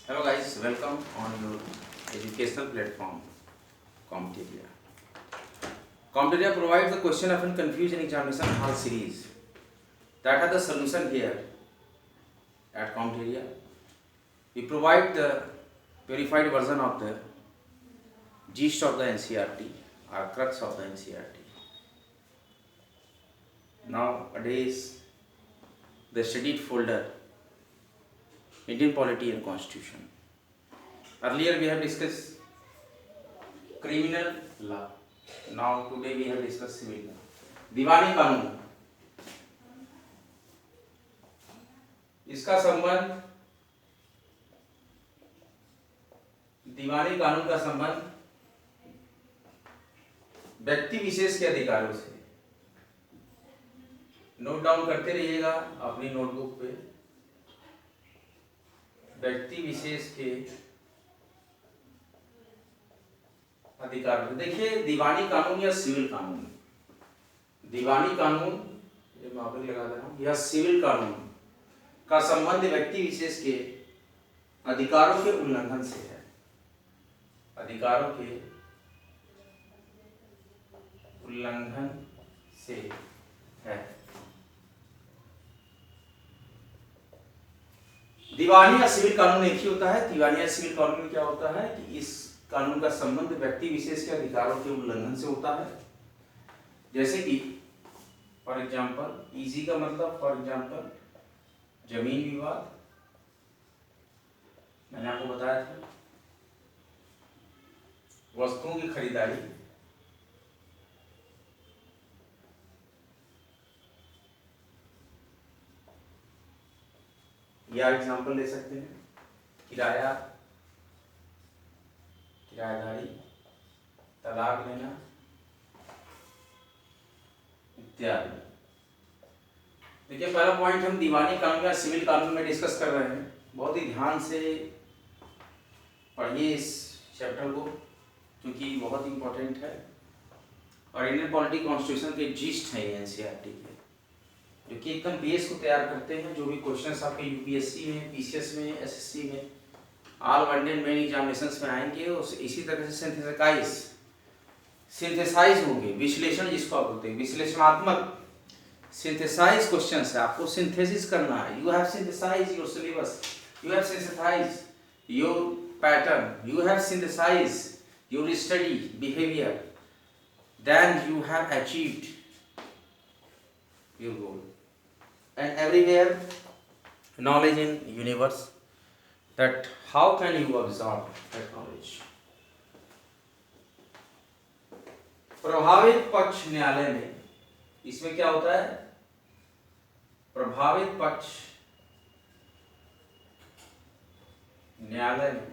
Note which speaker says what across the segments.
Speaker 1: Hello guys, welcome on your educational platform Competeria. Competeria provides the question of confusion examination hall series that are the solution here at Competeria. We provide the verified version of the gist of the NCERT or crux of the NCERT. Nowadays, the studied folder Indian polity and constitution. Earlier we have discussed criminal law. Now today we have discussed civil law. दीवानी कानून, इसका संबंध दीवानी कानून का संबंध व्यक्ति विशेष के अधिकारों से। नोट डाउन करते रहिएगा अपनी नोटबुक पे। व्यक्ति विशेष के अधिकार। देखिए, दीवानी कानून या सिविल कानून, दीवानी कानून ये मापक लगा दे रहा हूं, या सिविल कानून का संबंध व्यक्ति विशेष के अधिकारों के उल्लंघन से है। अधिकारों के उल्लंघन से है। दीवानी या सिविल कानून एक ही होता है। दीवानी या सिविल कानून में क्या होता है कि इस कानून का संबंध व्यक्ति विशेष के अधिकारों के उल्लंघन से होता है। जैसे कि फॉर एग्जांपल, इजी का मतलब फॉर एग्जांपल जमीन विवाद, मैंने आपको बताया था। वस्तुओं की खरीदारी, या एग्जांपल ले सकते हैं किराया, किराएदारी, तलाक लेना इत्यादि। देखिए, पहला पॉइंट हम दीवानी कानून या सिविल कानून में डिस्कस कर रहे हैं। बहुत ही ध्यान से पढ़िए इस चैप्टर को, क्योंकि बहुत इंपॉर्टेंट है और इंडियन पॉलिटी कॉन्स्टिट्यूशन के जिस्ट हैं एनसीईआरटी के, जो कि एकदम बेस को तैयार करते हैं। जो भी क्वेश्चंस आपके यूपीएससी में, पीसीएस में, एसएससी में, all one and main examinations में आएंगे, उस इसी तरह से सिंथेसाइज होंगे। विश्लेषण जिसको आप बोलते हैं, विश्लेषणात्मक सिंथेसाइज क्वेश्चंस है। आपको सिंथेसिस करना है। You have synthesise your syllabus, you have synthesise your pattern, you have synthesise your study behaviour, then you have achieved your goal. And everywhere knowledge in universe, that how can you absorb that knowledge. प्रभावित पक्ष न्यायालय में, इसमें क्या होता है, प्रभावित पक्ष न्यायालय में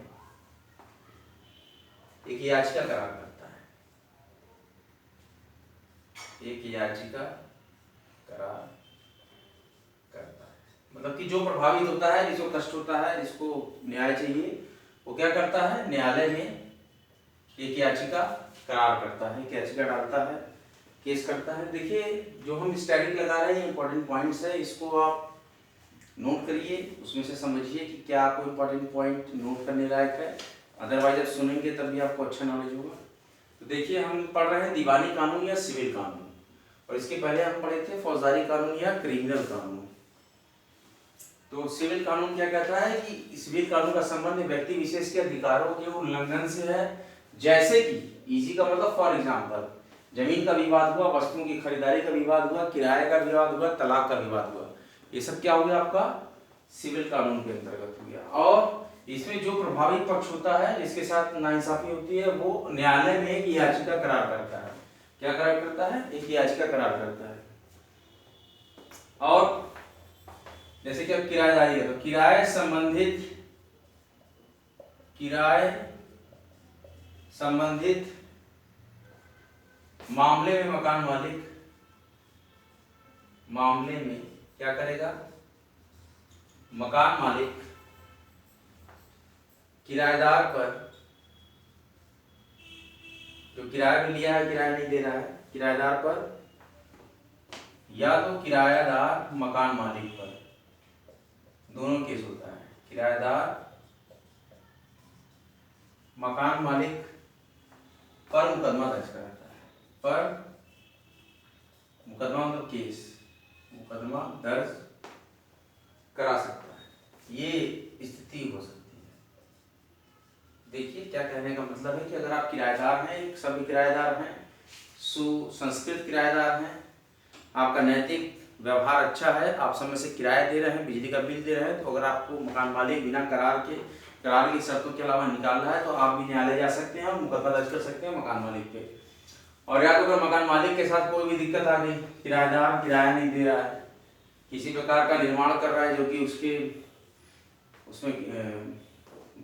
Speaker 1: एक याचिका करार करता है। एक याचिका करार करता है, मतलब कि जो प्रभावित होता है, जिसको कष्ट होता है, जिसको न्याय चाहिए, वो क्या करता है, न्यायालय में एक याचिका करार करता है, एक याचिका डालता है, केस करता है। देखिए, जो हम स्टैटिक लगा रहे हैं इंपॉर्टेंट पॉइंट्स है, इसको आप नोट करिए, उसमें से समझिए कि क्या आपको इंपॉर्टेंट पॉइंट नोट करने लायक है। अदरवाइज आप सुनेंगे तब भी आपको अच्छा नॉलेज होगा। तो देखिए, हम पढ़ रहे हैं दीवानी कानून या सिविल कानून, और इसके पहले हम पढ़े थे फौजदारी कानून या क्रिमिनल कानून। तो सिविल कानून क्या कहता है कि सिविल कानून का संबंध व्यक्ति विशेष के अधिकारों के उल्लंघन से है। जैसे कि इजी का मतलब फॉर एग्जांपल जमीन का विवाद हुआ, वस्तुओं की खरीदारी का विवाद हुआ, किराए का विवाद हुआ, तलाक का विवाद हुआ, ये सब क्या हो गया, आपका सिविल कानून के अंतर्गत हो गया। और इसमें जो प्रभावित पक्ष होता है, जिसके साथ नाइंसाफी होती है, वो न्यायालय में एक याचिका करार करता है। क्या करार करता है, एक याचिका करार करता है। और जैसे कि अब किराएदारी है, तो किराए संबंधित मामले में मकान मालिक मामले में क्या करेगा, मकान मालिक किराएदार पर, जो किराया भी लिया है, किराया नहीं दे रहा है, किराएदार पर या तो किरायादार मकान मालिक पर, दोनों केस होता है। किराएदार मकान मालिक पर मुकदमा दर्ज कराता है। पर मुकदमा मतलब केस, मुकदमा दर्ज करा सकता है, ये स्थिति हो सकती है। देखिए क्या कहने का मतलब है कि अगर आप किराएदार हैं, एक सभी किराएदार हैं, सुसंस्कृत किराएदार हैं, आपका नैतिक व्यवहार अच्छा है, आप समय से किराया दे रहे हैं, बिजली का बिल दे रहे हैं, तो अगर आपको मकान मालिक बिना करार की शर्तों के अलावा निकाल रहा है तो आप भी न्यायालय जा सकते हैं और मुकदमा दर्ज कर सकते हैं मकान मालिक पे। और या तो अगर मकान मालिक के साथ कोई भी दिक्कत आ गई, किराएदार किराया नहीं दे रहा है, किसी प्रकार का निर्माण कर रहा है जो कि उसमें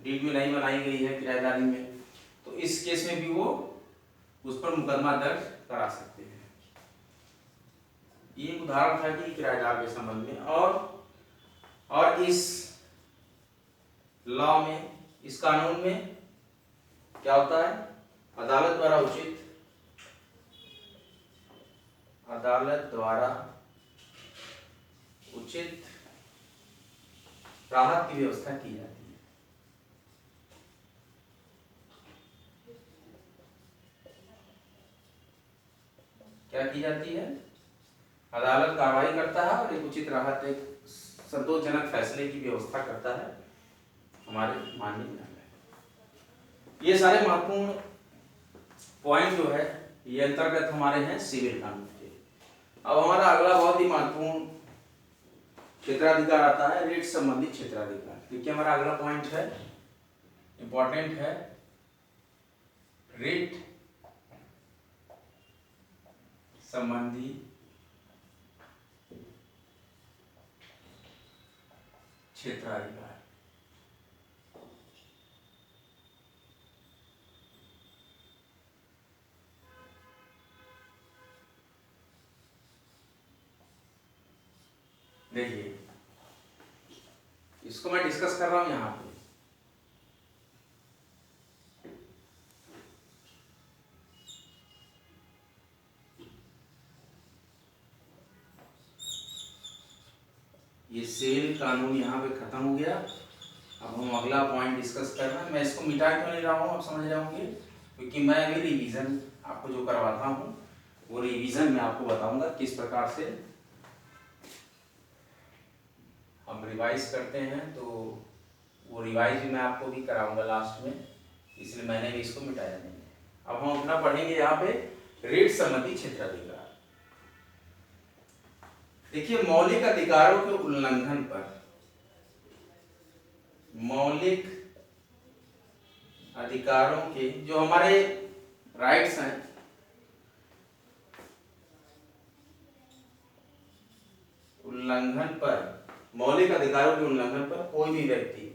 Speaker 1: डीड में नहीं बनाई गई है किराएदारी में, तो इस केस में भी वो उस पर मुकदमा दर्ज करा सकते हैं। ये उदाहरण था कि किराएदार के संबंध में। और इस लॉ में, इस कानून में क्या होता है, अदालत द्वारा उचित राहत की व्यवस्था की जाती है। क्या की जाती है, अदालत कार्रवाई करता है और एक उचित राहत, एक संतोषजनक फैसले की व्यवस्था करता है हमारे माननीय न्यायालय। ये सारे महत्वपूर्ण पॉइंट जो है ये अंतर्गत हमारे हैं सिविल कानून के। अब हमारा अगला बहुत ही महत्वपूर्ण क्षेत्राधिकार आता है, रिट संबंधी क्षेत्राधिकार। क्योंकि हमारा अगला पॉइंट है, इंपॉर्टेंट है, रिट संबंधी क्षेत्राधिकार। देखिए इसको मैं डिस्कस कर रहा हूं यहां पे। ये सिविल कानून यहाँ पे खत्म हो गया। अब हम अगला पॉइंट डिस्कस कर रहे हैं। मैं इसको मिटा क्यों नहीं रहा हूँ, आप समझ रहे होंगे, क्योंकि मैं अभी रिवीजन आपको जो करवाता हूँ वो रिवीजन में आपको बताऊंगा किस प्रकार से हम रिवाइज करते हैं, तो वो रिवाइज मैं आपको भी कराऊंगा लास्ट में, इसलिए मैंने भी इसको मिटाया नहीं है। अब हम अपना पढ़ेंगे यहाँ पे रिट संबंधी क्षेत्राधिकार। देखिए मौलिक अधिकारों के उल्लंघन पर, मौलिक अधिकारों के जो हमारे राइट्स हैं, उल्लंघन पर, मौलिक अधिकारों के उल्लंघन पर कोई भी व्यक्ति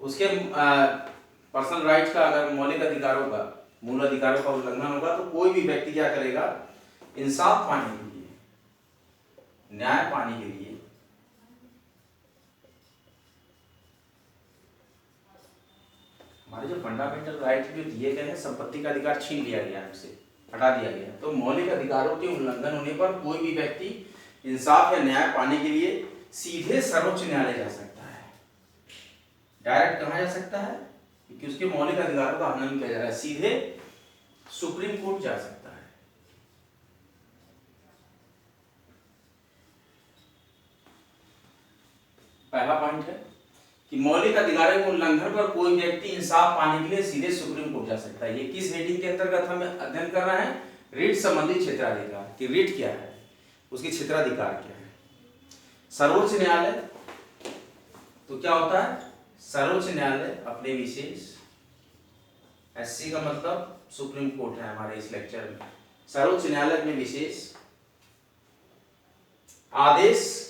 Speaker 1: उसके पर्सनल राइट्स का, अगर मौलिक अधिकारों का, मूल अधिकारों का उल्लंघन होगा तो कोई भी व्यक्ति क्या करेगा, इंसाफ पाने के लिए, न्याय पाने के लिए हमारे जो फंडामेंटल राइट जो दिए गए हैं, संपत्ति का अधिकार छीन लिया गया, हमसे हटा दिया गया, तो मौलिक अधिकारों के उल्लंघन होने पर कोई भी व्यक्ति इंसाफ या न्याय पाने के लिए सीधे सर्वोच्च न्यायालय जा सकता है। डायरेक्ट कहाँ जा सकता है, क्योंकि उसके मौलिक अधिकारों का हनन किया जा रहा है, सीधे सुप्रीम कोर्ट जा सकता है। पहला पॉइंट है कि मौलिक अधिकारों के उल्लंघन पर कोई व्यक्ति इंसाफ पाने के लिए सीधे सुप्रीम कोर्ट जा सकता है। ये किस हेडिंग के अंतर्गत हम अध्ययन कर रहे हैं, रिट संबंधी क्षेत्राधिकार कि रिट क्या है, उसके क्षेत्राधिकार क्या है। सर्वोच्च न्यायालय तो क्या होता है, सर्वोच्च न्यायालय अपने विशेष, एससी का मतलब सुप्रीम कोर्ट है हमारे इस लेक्चर में, सर्वोच्च न्यायालय अपने विशेष आदेश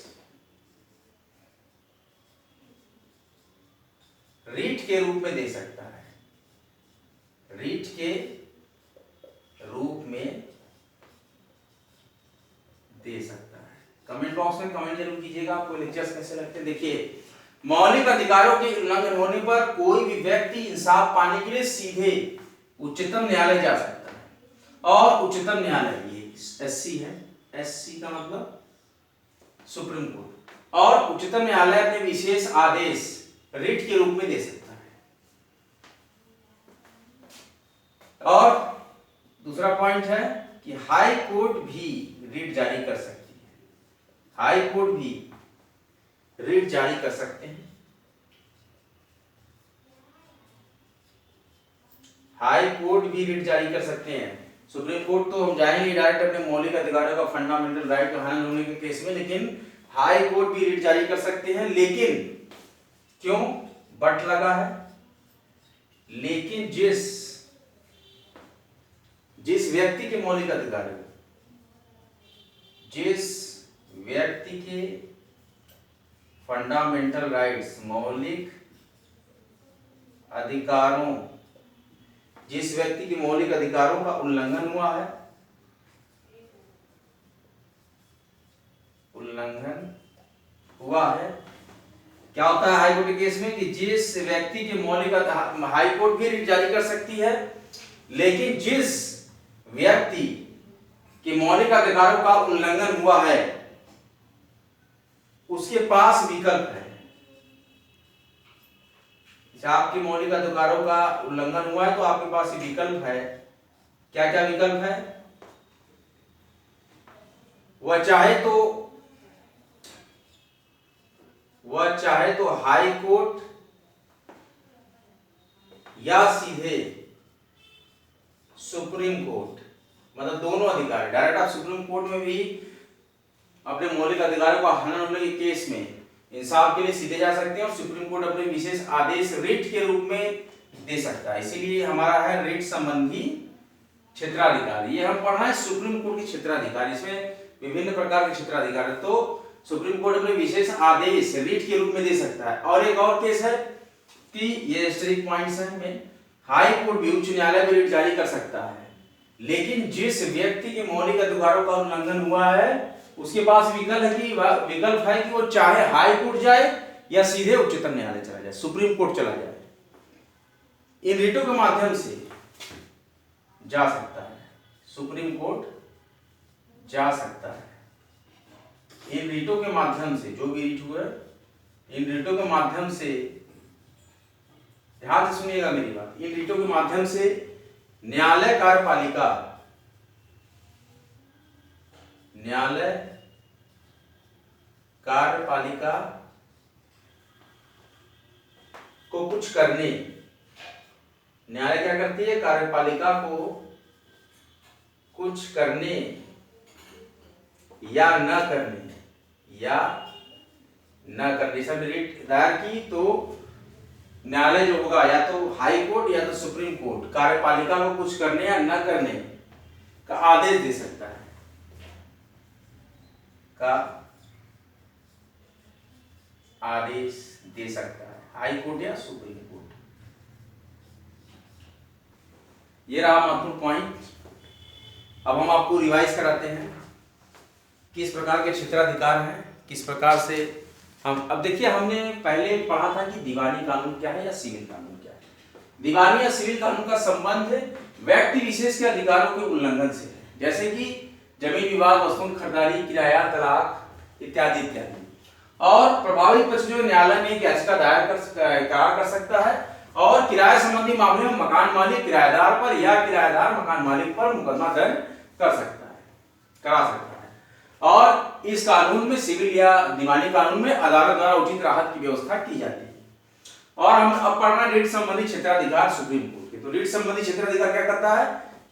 Speaker 1: रीट के रूप में दे सकता है, रीट के रूप में दे सकता है। कमेंट बॉक्स में कमेंट जरूर कीजिएगा आपको लेक्चर्स कैसे लगते हैं। देखिए मौलिक अधिकारों के उल्लंघन होने पर कोई भी व्यक्ति इंसाफ पाने के लिए सीधे उच्चतम न्यायालय जा सकता है, और उच्चतम न्यायालय ये एससी है, एससी का मतलब सुप्रीम कोर्ट, और उच्चतम न्यायालय अपने विशेष आदेश रिट के रूप में दे सकता है। और दूसरा पॉइंट है कि हाई कोर्ट भी रिट जारी कर सकती है। हाई कोर्ट भी रिट जारी कर सकते हैं। हाई कोर्ट भी रिट जारी कर सकते हैं। सुप्रीम कोर्ट तो हम जाएंगे डायरेक्ट अपने मौलिक अधिकारों का फंडामेंटल राइट का हनन होने के केस में, लेकिन हाई कोर्ट भी रिट जारी कर सकते हैं। लेकिन क्यों बट लगा है, लेकिन जिस व्यक्ति के मौलिक अधिकार, जिस व्यक्ति के फंडामेंटल राइट्स मौलिक अधिकारों, जिस व्यक्ति के मौलिक अधिकारों का उल्लंघन हुआ है, क्या होता है हाईकोर्ट के केस में कि जिस व्यक्ति के मौलिक, हाईकोर्ट भी रिट जारी कर सकती है, लेकिन जिस व्यक्ति के मौलिक अधिकारों का उल्लंघन हुआ है उसके पास विकल्प है। आपके मौलिक अधिकारों का उल्लंघन हुआ है तो आपके पास विकल्प है। क्या क्या विकल्प है? वह चाहे तो हाई कोर्ट या सीधे सुप्रीम कोर्ट, मतलब दोनों अधिकार, डायरेक्ट आप सुप्रीम कोर्ट में भी अपने मौलिक अधिकारों का हनन होने के केस में इंसाफ के लिए सीधे जा सकते हैं और सुप्रीम कोर्ट अपने विशेष आदेश रिट के रूप में दे सकता है। इसीलिए हमारा है रिट संबंधी क्षेत्राधिकार। ये हम पढ़ा है सुप्रीम कोर्ट के क्षेत्राधिकार, इसमें विभिन्न प्रकार के क्षेत्राधिकार है। तो सुप्रीम कोर्ट अपने विशेष आदेश रिट के रूप में दे सकता है। और एक और केस है कि ये स्ट्रिक पॉइंट्स हैं में हाई कोर्ट भी, उच्च न्यायालय भी रिट जारी कर सकता है, लेकिन जिस व्यक्ति के मौलिक अधिकारों का उल्लंघन हुआ है उसके पास विकल्प है कि वो चाहे हाई कोर्ट जाए या सीधे उच्चतम न्यायालय चला जाए, सुप्रीम कोर्ट चला जाए। इन रिटों के माध्यम से जा सकता है, सुप्रीम कोर्ट जा सकता है। इन रिटों के माध्यम से, जो भी रिट हुए, इन रिटों के माध्यम से, ध्यान से सुनिएगा मेरी बात, इन रिटों के माध्यम से न्यायालय कार्यपालिका को कुछ करने, न्यायालय क्या करती है? कार्यपालिका को कुछ करने या न करने सब रिट दायर की तो न्यायालय जो होगा या तो हाई कोर्ट या तो सुप्रीम कोर्ट कार्यपालिका को कुछ करने या न करने का आदेश दे सकता है, हाई कोर्ट या सुप्रीम कोर्ट। ये रहा महत्वपूर्ण पॉइंट। अब हम आपको रिवाइज कराते हैं किस प्रकार के क्षेत्राधिकार हैं, किस प्रकार से हम, अब देखिए हमने पहले पढ़ा था कि दीवानी कानून क्या है या सिविल कानून क्या है। दीवानी या सिविल कानून का संबंध व्यक्ति विशेष के अधिकारों के उल्लंघन से है, जैसे कि जमीन विवाद, वस्तुओं खरीदारी, किराया, तलाक इत्यादि इत्यादि। और प्रभावित पक्ष जो न्यायालय में एक याचिका दायर कर सकता है और किराए संबंधी मामले में मकान मालिक किराएदार पर या किराएदार मकान मालिक पर मुकदमा दर्ज करा सकता है। और इस कानून में, सिविल या दीवानी कानून में, अदालत द्वारा उचित राहत की व्यवस्था की जाती है। और हम अब पढ़ना रिट संबंधी क्षेत्राधिकार सुप्रीम कोर्ट के। तो रिट संबंधी क्षेत्राधिकार क्या करता है?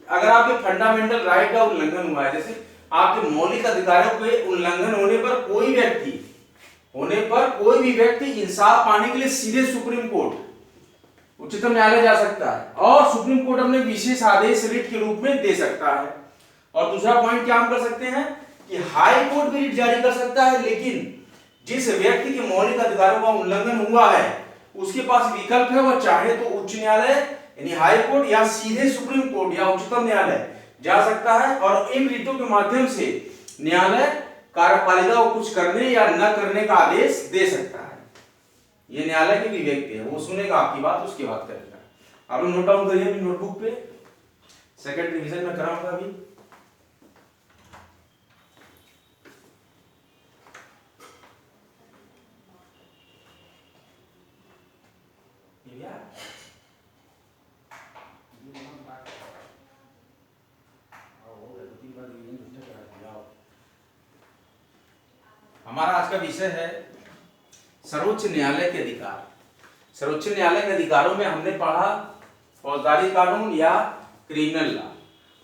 Speaker 1: अगर आपके फंडामेंटल राइट का उल्लंघन हुआ है, जैसे आपके मौलिक अधिकारों के उल्लंघन होने पर कोई भी व्यक्ति इंसाफ पाने के लिए सीधे सुप्रीम कोर्ट, उच्चतम न्यायालय जा सकता है और सुप्रीम कोर्ट अपने विशेष आदेश रिट के रूप में दे सकता है। और दूसरा पॉइंट क्या हम कर सकते हैं कि हाई कोर्ट भी रिट जारी कर सकता है, लेकिन जिस व्यक्ति के मौलिक अधिकारों का उल्लंघन हुआ है उसके पास विकल्प है, वह चाहे तो उच्च न्यायालय यानी हाई कोर्ट या सीधे सुप्रीम कोर्ट या उच्चतम न्यायालय जा सकता है। और इन रिटों के माध्यम से न्यायालय कार्यपालिका को कुछ करने या न करने का आदेश दे सकता है। ये न्यायालय के विवेक पे है, वो सुनेगा आपकी बात, उसके बाद करेगा। आप लोग नोट डाउन करिए अपनी नोटबुक पे, सेकंड रिवीजन में कराऊंगा अभी। हमारा आज का विषय है सर्वोच्च न्यायालय के अधिकार। सर्वोच्च न्यायालय के अधिकारों में हमने पढ़ा फौजदारी कानून या क्रिमिनल लॉ,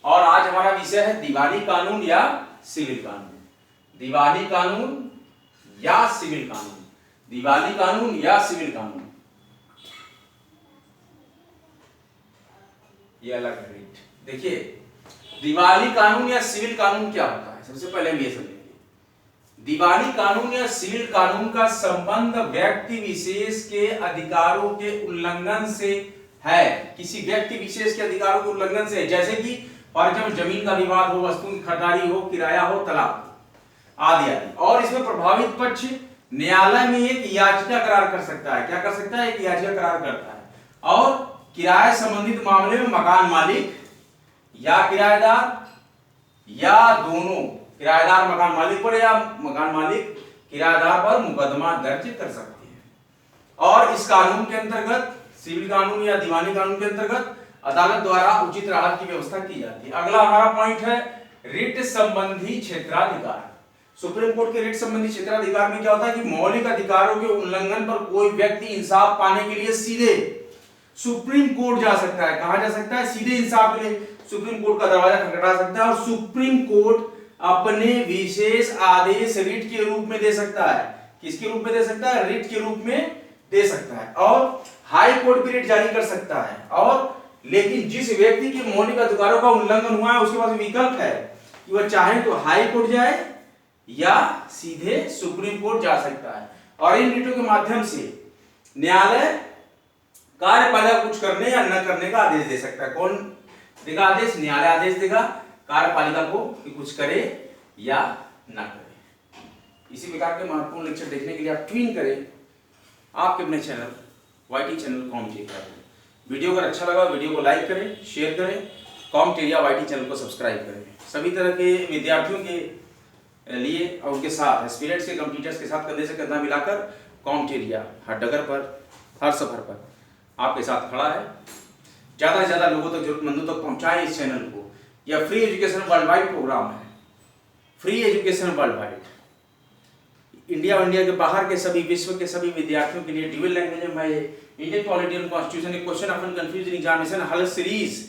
Speaker 1: और आज हमारा विषय है दीवानी कानून या सिविल कानून। दीवानी कानून या सिविल कानून, दीवानी कानून या सिविल कानून, ये अलग है। देखिए दीवानी कानून या सिविल कानून क्या होता है, सबसे पहले हम ये समझेंगे। दीवानी कानून या सिविल कानून का संबंध व्यक्ति विशेष के अधिकारों के उल्लंघन से है। किसी व्यक्ति विशेष के अधिकारों के उल्लंघन से है, जैसे कि फॉर एग्जाम्पल जमीन का विवाद हो, वस्तु की खरीदारी हो, किराया हो, तलाक आदि आदि। और इसमें प्रभावित पक्ष न्यायालय में एक याचिका करार कर सकता है। क्या कर सकता है? एक याचिका करार करता है। और किराए संबंधित मामले में मकान मालिक या किराएदार या दोनों, किराएदार मकान मालिक पर या मकान मालिक किराएदार पर मुकदमा दर्ज कर सकते हैं। और इस कानून के अंतर्गत, सिविल कानून या दीवानी कानून के अंतर्गत, अदालत द्वारा उचित राहत की व्यवस्था की जाती है। अगला हमारा पॉइंट है रिट संबंधी क्षेत्राधिकार। सुप्रीम कोर्ट के रिट संबंधी क्षेत्राधिकार में क्या होता है कि मौलिक अधिकारों के उल्लंघन पर कोई व्यक्ति इंसाफ पाने के लिए सीधे सुप्रीम कोर्ट जा सकता है। कहां जा सकता है? सीधे इंसाफ के लिए सुप्रीम कोर्ट का दरवाजा खटखटा सकता है, और सुप्रीम कोर्ट अपने विशेष आदेश रिट के रूप में दे सकता है। किसके रूप में दे सकता है? रिट के रूप में दे सकता है। और हाई कोर्ट भी रिट जारी कर सकता है। और लेकिन जिस व्यक्ति के मौलिक अधिकारों का उल्लंघन हुआ है उसके पास विकल्प है कि वह चाहे तो हाई कोर्ट जाए या सीधे सुप्रीम कोर्ट जा सकता है। और इन रिटों के माध्यम से न्यायालय कार्यपालिका कुछ करने या न करने का आदेश दे सकता है। कौन देगा आदेश? न्यायालय आदेश देगा कार्यपालिका को कि कुछ करे या ना करे। इसी प्रकार के महत्वपूर्ण लेक्चर देखने के लिए आप ट्यून करें आपके अपने चैनल वाईटी चैनल कॉम्टेरिया करें। वीडियो अगर अच्छा लगा वीडियो को लाइक करें, शेयर करें, कॉम्टेरिया वाईटी चैनल को सब्सक्राइब करें। सभी तरह के विद्यार्थियों के लिए और उनके साथ एस्पिरेंट्स के कंप्यूटर्स के साथ कंधे से कंधा मिलाकर कॉम्टेरिया हर डगर पर, हर सफर पर आपके साथ खड़ा है। ज़्यादा से ज़्यादा लोगों तक, जरूरतमंदों तक पहुँचाएं इस चैनल को। यह free education world wide programme है। Free education world wide, India और इंडिया के बाहर के सभी, विश्व के सभी विद्यार्थियों के लिए ड्यूअल लैंग्वेज में इंडियन पॉलिटी एंड कॉन्स्टिट्यूशन के क्वेश्चन ऑफ कंफ्यूजन एग्जामिनेशन हल सीरीज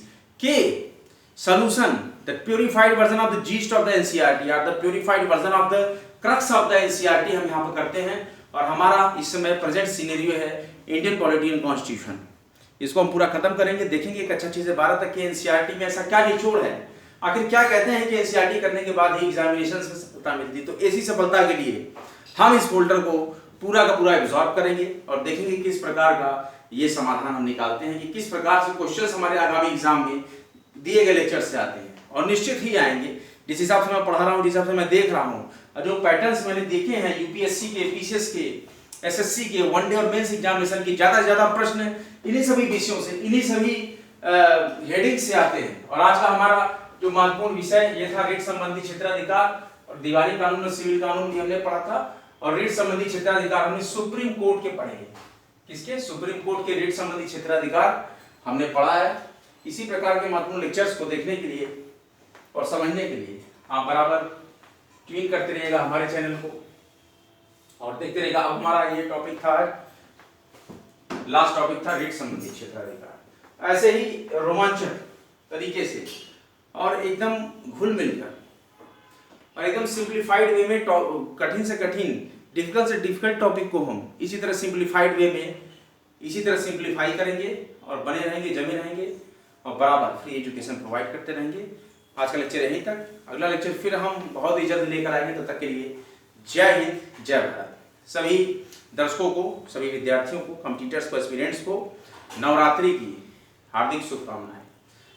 Speaker 1: के solution, the purified version of the gist of the NCERT और the purified version of the crux of the NCERT हम यहाँ पर करते हैं। और हमारा इस समय प्रेजेंट सिनेरियो है इंडियन पॉलिटी एंड कॉन्स्टिट्यूशन। इसको हम पूरा खत्म करेंगे, देखेंगे कि कक्षा 6 से 12 तक के एनसीईआरटी में ऐसा क्या निचोड़ है, आखिर क्या कहते हैं कि एनसीईआरटी करने के बाद ही एग्जामिनेशन से सफलता मिलती। तो ऐसी सफलता के लिए हम इस फोल्डर को पूरा का पूरा एब्जॉर्ब करेंगे और देखेंगे किस प्रकार का ये समाधान हम निकालते हैं, कि किस प्रकार से क्वेश्चंस हमारे आगामी एग्जाम में दिए गए लेक्चर से आते हैं। और निश्चित ही आएंगे, जिस हिसाब से मैं पढ़ा रहा हूँ, जिस हिसाब से मैं देख रहा हूँ, और जो पैटर्न्स मैंने देखे हैं यूपीएससी के, पीसीएस के, एसएससी के, वनडे और मेंस एग्जामिनेशन की, ज्यादा से ज्यादा प्रश्न इन्हीं सभी विषयों से, इन्हीं सभी हेडिंग से आते हैं। और आज का हमारा जो महत्वपूर्ण विषय ये था रिट संबंधी क्षेत्राधिकार, और दीवानी कानून और सिविल कानून भी हमने पढ़ा था। और रिट संबंधी क्षेत्राधिकार हमने सुप्रीम कोर्ट के पढ़े। किसके? सुप्रीम कोर्ट के रिट संबंधी क्षेत्राधिकार हमने पढ़ा है। इसी प्रकार के महत्वपूर्ण लेक्चर्स को देखने के लिए और समझने के लिए आप बराबर ट्यून करते रहिएगा हमारे चैनल को और देखते रहिएगा। अब हमारा ये टॉपिक था, लास्ट टॉपिक था रिट संबंधी क्षेत्राधिकार। ऐसे ही रोमांचक तरीके से और एकदम घुल मिलकर और एकदम सिंप्लीफाइड वे में, कठिन से कठिन, डिफिकल्ट से डिफिकल्ट टॉपिक को हम इसी तरह सिंप्लीफाइड वे में इसी तरह सिंप्लीफाई करेंगे और बने रहेंगे, जमे रहेंगे और बराबर फ्री एजुकेशन प्रोवाइड करते रहेंगे। आज का लेक्चर यहीं तक, अगला लेक्चर फिर हम बहुत ही जल्द लेकर आएंगे। तब तक के लिए जय हिंद, जय भारत। सभी दर्शकों को, सभी विद्यार्थियों को, कंप्यूटर्स को, एस्पिरेंट्स को नवरात्रि की हार्दिक शुभकामनाएं।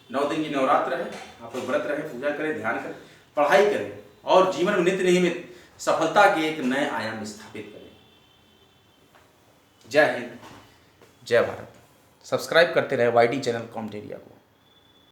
Speaker 1: 9 दिन की नवरात्र है, आप लोग व्रत रहे, पूजा करें, ध्यान करें, पढ़ाई करें और जीवन में नित्य नियमित सफलता के एक नए आयाम स्थापित करें। जय हिंद, जय भारत। सब्सक्राइब करते रहे वाईटी चैनल कॉम्टेरिया को।